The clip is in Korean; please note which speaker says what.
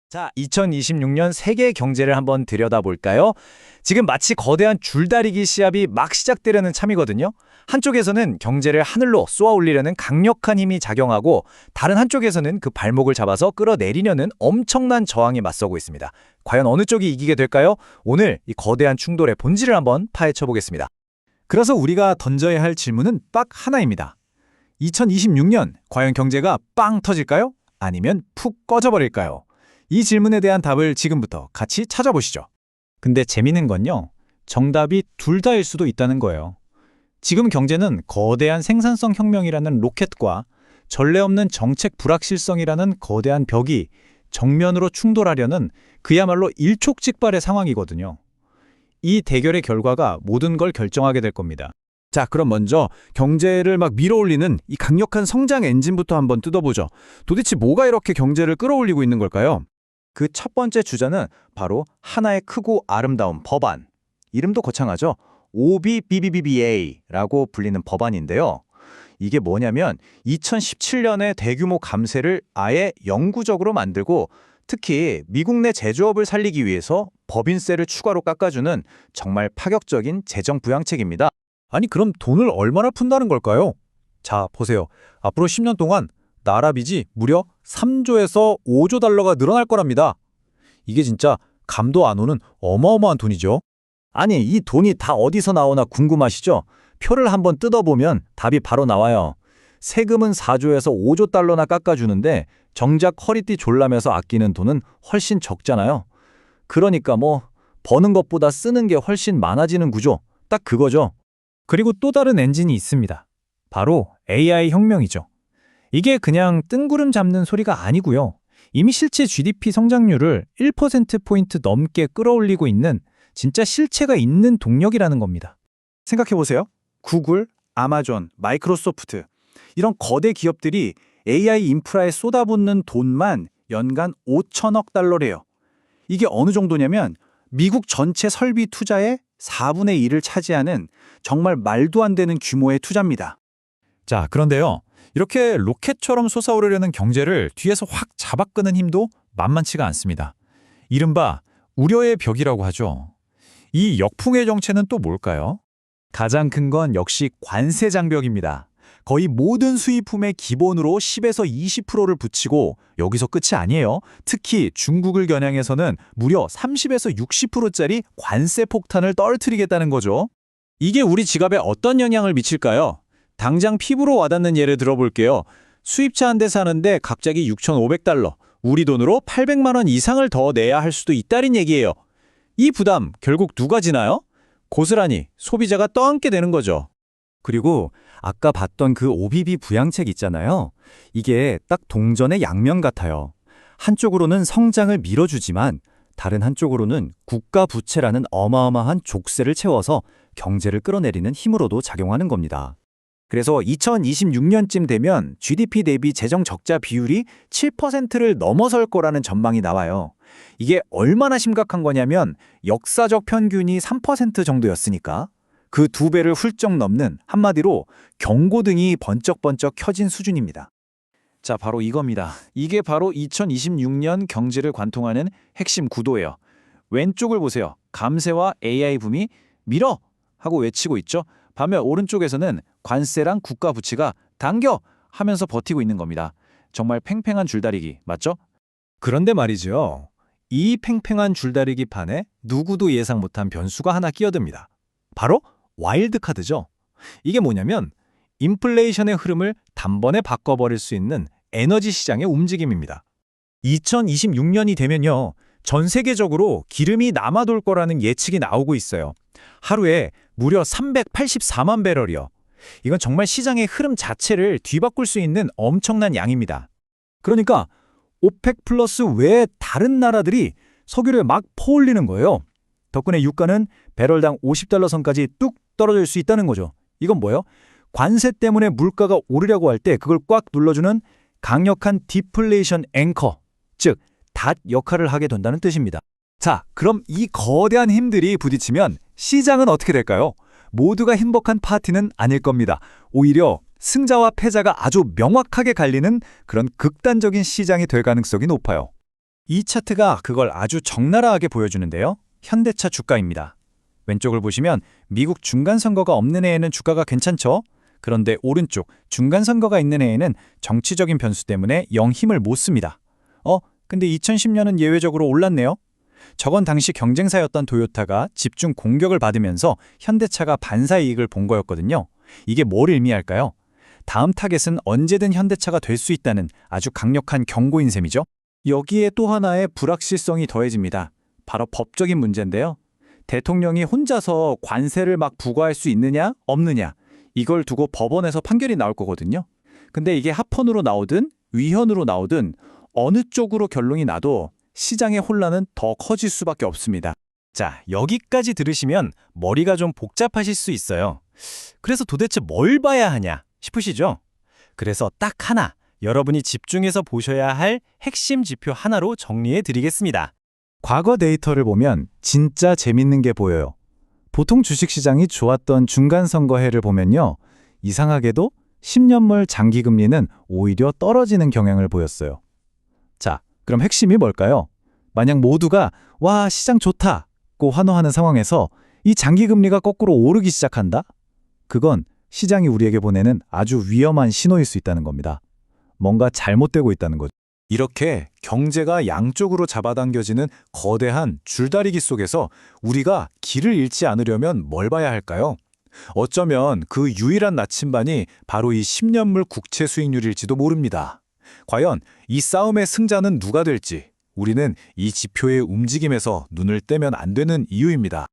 Speaker 1: 자, 2026년 세계 경제를 한번 들여다볼까요? 지금 마치 거대한 줄다리기 시합이 막 시작되려는 참이거든요. 한쪽에서는 경제를 하늘로 쏘아 올리려는 강력한 힘이 작용하고 다른 한쪽에서는 그 발목을 잡아서 끌어내리려는 엄청난 저항이 맞서고 있습니다. 과연 어느 쪽이 이기게 될까요? 오늘 이 거대한 충돌의 본질을 한번 파헤쳐 보겠습니다. 그래서 우리가 던져야 할 질문은 딱 하나입니다. 2026년 과연 경제가 빵 터질까요? 아니면 푹 꺼져버릴까요? 이 질문에 대한 답을 지금부터 같이 찾아보시죠. 근데 재미있는 건요, 정답이 둘 다일 수도 있다는 거예요. 지금 경제는 거대한 생산성 혁명이라는 로켓과 전례 없는 정책 불확실성이라는 거대한 벽이 정면으로 충돌하려는 그야말로 일촉즉발의 상황이거든요. 이 대결의 결과가 모든 걸 결정하게 될 겁니다.
Speaker 2: 자, 그럼 먼저 경제를 막 밀어올리는 이 강력한 성장 엔진부터 한번 뜯어보죠. 도대체 뭐가 이렇게 경제를 끌어올리고 있는 걸까요?
Speaker 1: 그 첫 번째 주자는 바로 하나의 크고 아름다운 법안. 이름도 거창하죠? OBBBBA라고 불리는 법안인데요. 이게 뭐냐면 2017년에 대규모 감세를 아예 영구적으로 만들고 특히 미국 내 제조업을 살리기 위해서 법인세를 추가로 깎아주는 정말 파격적인 재정 부양책입니다.
Speaker 2: 아니, 그럼 돈을 얼마나 푼다는 걸까요? 자, 보세요. 앞으로 10년 동안 나라 빚이 무려 3조에서 5조 달러가 늘어날 거랍니다. 이게 진짜 감도 안 오는 어마어마한 돈이죠.
Speaker 1: 아니, 이 돈이 다 어디서 나오나 궁금하시죠? 표를 한번 뜯어보면 답이 바로 나와요. 세금은 4조에서 5조 달러나 깎아주는데 정작 허리띠 졸라매서 아끼는 돈은 훨씬 적잖아요. 그러니까 버는 것보다 쓰는 게 훨씬 많아지는 구조. 딱 그거죠.
Speaker 3: 그리고 또 다른 엔진이 있습니다. 바로 AI 혁명이죠. 이게 그냥 뜬구름 잡는 소리가 아니고요. 이미 실제 GDP 성장률을 1%포인트 넘게 끌어올리고 있는 진짜 실체가 있는 동력이라는 겁니다.
Speaker 1: 생각해보세요. 구글, 아마존, 마이크로소프트 이런 거대 기업들이 AI 인프라에 쏟아붓는 돈만 연간 5천억 달러래요. 이게 어느 정도냐면 미국 전체 설비 투자의 4분의 1을 차지하는 정말 말도 안 되는 규모의 투자입니다.
Speaker 2: 자, 그런데요. 이렇게 로켓처럼 솟아오르려는 경제를 뒤에서 확 잡아끄는 힘도 만만치가 않습니다. 이른바 우려의 벽이라고 하죠. 이 역풍의 정체는 또 뭘까요?
Speaker 1: 가장 큰 건 역시 관세 장벽입니다. 거의 모든 수입품의 기본으로 10에서 20%를 붙이고 여기서 끝이 아니에요. 특히 중국을 겨냥해서는 무려 30에서 60%짜리 관세 폭탄을 떨어뜨리겠다는 거죠. 이게 우리 지갑에 어떤 영향을 미칠까요? 당장 피부로 와닿는 예를 들어볼게요. 수입차 한 대 사는데 갑자기 6,500달러, 우리 돈으로 800만 원 이상을 더 내야 할 수도 있다는 얘기예요. 이 부담 결국 누가 지나요? 고스란히 소비자가 떠안게 되는 거죠. 그리고 아까 봤던 그 OBB 부양책 있잖아요. 이게 딱 동전의 양면 같아요. 한쪽으로는 성장을 밀어주지만 다른 한쪽으로는 국가 부채라는 어마어마한 족쇄를 채워서 경제를 끌어내리는 힘으로도 작용하는 겁니다. 그래서 2026년쯤 되면 GDP 대비 재정 적자 비율이 7%를 넘어설 거라는 전망이 나와요. 이게 얼마나 심각한 거냐면 역사적 평균이 3% 정도였으니까 그 2배를 훌쩍 넘는 한마디로 경고등이 번쩍번쩍 켜진 수준입니다. 자, 바로 이겁니다. 이게 바로 2026년 경제를 관통하는 핵심 구도예요. 왼쪽을 보세요. 감세와 AI 붐이 밀어! 하고 외치고 있죠. 반면 오른쪽에서는 관세랑 국가 부채가 당겨! 하면서 버티고 있는 겁니다. 정말 팽팽한 줄다리기, 맞죠?
Speaker 3: 그런데 말이죠. 이 팽팽한 줄다리기 판에 누구도 예상 못한 변수가 하나 끼어듭니다. 바로 와일드 카드죠. 이게 뭐냐면 인플레이션의 흐름을 단번에 바꿔버릴 수 있는 에너지 시장의 움직임입니다. 2026년이 되면요. 전 세계적으로 기름이 남아돌 거라는 예측이 나오고 있어요. 하루에 무려 384만 배럴이요. 이건 정말 시장의 흐름 자체를 뒤바꿀 수 있는 엄청난 양입니다.
Speaker 1: 그러니까 오펙 플러스 외에 다른 나라들이 석유를 막 퍼올리는 거예요. 덕분에 유가는 배럴당 50달러 선까지 뚝 떨어질 수 있다는 거죠. 이건 뭐예요? 관세 때문에 물가가 오르려고 할 때 그걸 꽉 눌러주는 강력한 디플레이션 앵커, 즉 닷 역할을 하게 된다는 뜻입니다. 자, 그럼 이 거대한 힘들이 부딪히면 시장은 어떻게 될까요? 모두가 행복한 파티는 아닐 겁니다. 오히려 승자와 패자가 아주 명확하게 갈리는 그런 극단적인 시장이 될 가능성이 높아요.
Speaker 2: 이 차트가 그걸 아주 적나라하게 보여주는데요. 현대차 주가입니다. 왼쪽을 보시면 미국 중간선거가 없는 해에는 주가가 괜찮죠? 그런데 오른쪽 중간선거가 있는 해에는 정치적인 변수 때문에 영 힘을 못 씁니다. 근데 2010년은 예외적으로 올랐네요. 저건 당시 경쟁사였던 도요타가 집중 공격을 받으면서 현대차가 반사이익을 본 거였거든요. 이게 뭘 의미할까요? 다음 타겟은 언제든 현대차가 될 수 있다는 아주 강력한 경고인 셈이죠. 여기에 또 하나의 불확실성이 더해집니다. 바로 법적인 문제인데요. 대통령이 혼자서 관세를 막 부과할 수 있느냐, 없느냐, 이걸 두고 법원에서 판결이 나올 거거든요. 근데 이게 합헌으로 나오든 위헌으로 나오든 어느 쪽으로 결론이 나도 시장의 혼란은 더 커질 수밖에 없습니다.
Speaker 3: 자, 여기까지 들으시면 머리가 좀 복잡하실 수 있어요. 그래서 도대체 뭘 봐야 하냐 싶으시죠? 그래서 딱 하나, 여러분이 집중해서 보셔야 할 핵심 지표 하나로 정리해 드리겠습니다.
Speaker 2: 과거 데이터를 보면 진짜 재밌는 게 보여요. 보통 주식시장이 좋았던 중간선거해를 보면요. 이상하게도 10년물 장기금리는 오히려 떨어지는 경향을 보였어요. 자, 그럼 핵심이 뭘까요? 만약 모두가 와, 시장 좋다고 환호하는 상황에서 이 장기금리가 거꾸로 오르기 시작한다? 그건 시장이 우리에게 보내는 아주 위험한 신호일 수 있다는 겁니다. 뭔가 잘못되고 있다는 거죠.
Speaker 1: 이렇게 경제가 양쪽으로 잡아당겨지는 거대한 줄다리기 속에서 우리가 길을 잃지 않으려면 뭘 봐야 할까요? 어쩌면 그 유일한 나침반이 바로 이 10년물 국채 수익률일지도 모릅니다. 과연 이 싸움의 승자는 누가 될지 우리는 이 지표의 움직임에서 눈을 떼면 안 되는 이유입니다.